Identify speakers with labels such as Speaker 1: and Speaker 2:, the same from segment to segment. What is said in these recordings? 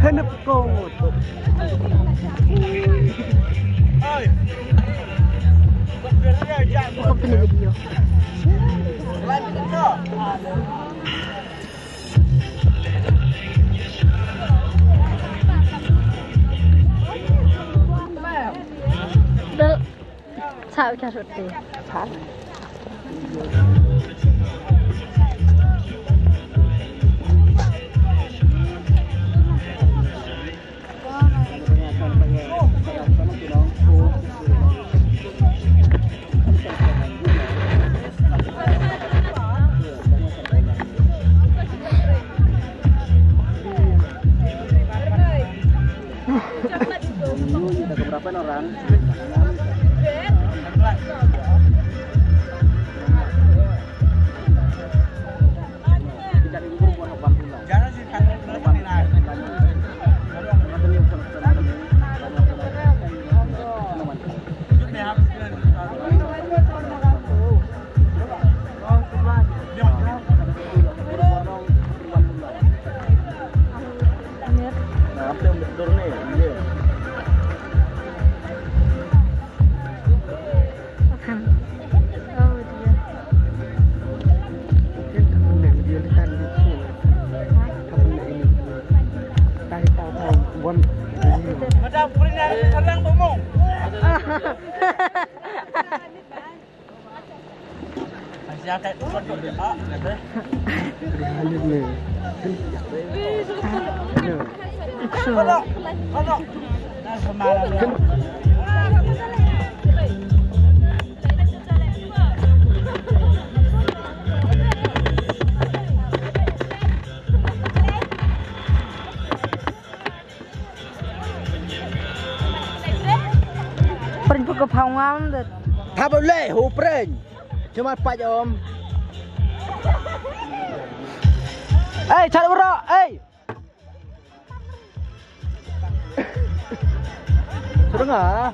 Speaker 1: Henep kongot.
Speaker 2: Ako pinibidyo. Dal, sabi ka suti.
Speaker 1: Ada berapa orang?
Speaker 3: Macam kuliner serang bumung. Masih ada tu tu ah. Kalau nak semalam.
Speaker 2: Pergi ke Pawang deh.
Speaker 1: Tak boleh, hupren. Cuma pak om. Cari urak, Sudah enggak?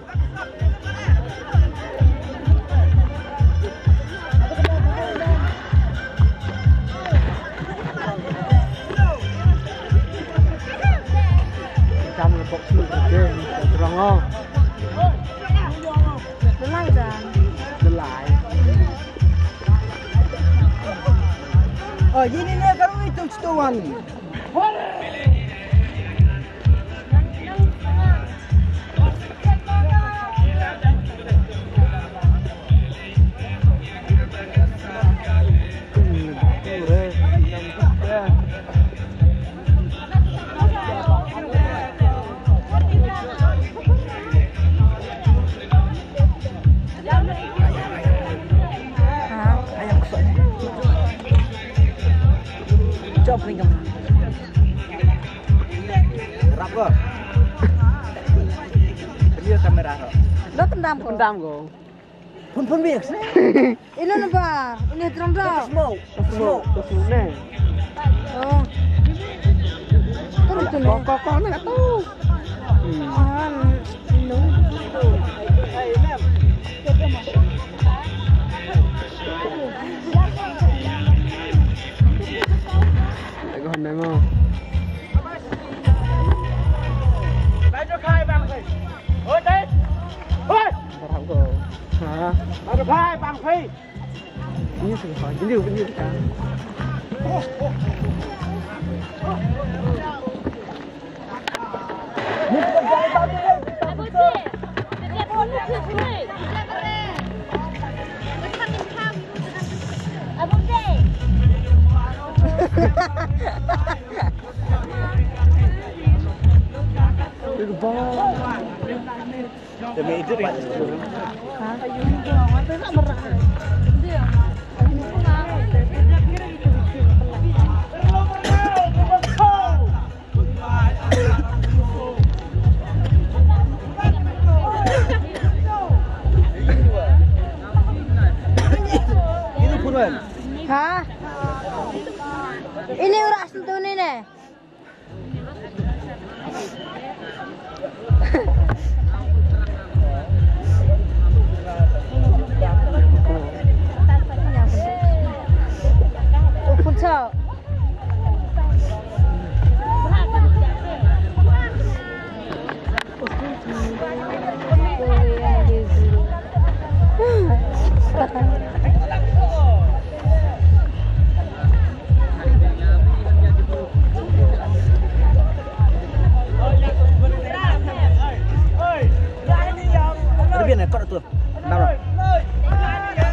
Speaker 1: Kita melebok seluruh game, terang oh.
Speaker 2: Delay dan.
Speaker 1: Delay. Oh, ini nih kalau itu cetuan. Coba pinjam. Berapa kok? Ini kamera kok.
Speaker 2: Lo pendam kok.
Speaker 1: Pendam kok. Pun biar sih.
Speaker 2: Ini apa? Ini terang-terang.
Speaker 1: Smoke. Nih.
Speaker 2: Oh. Terus tu nih.
Speaker 1: Kok nih tuh.
Speaker 2: No.
Speaker 1: Hey, ma'am. Còn đấy không?
Speaker 3: Lấy cho khai bằng phi. Ôi đấy. Ôi.
Speaker 1: Không có. Hả?
Speaker 3: Lấy cho khai bằng phi.
Speaker 1: Ini sih, ini kan. Demi itu Pak.
Speaker 2: Hah? Itu nak merah. Dia.
Speaker 1: Ini buruan.
Speaker 2: Hah? Ini urak sentuh ni nih.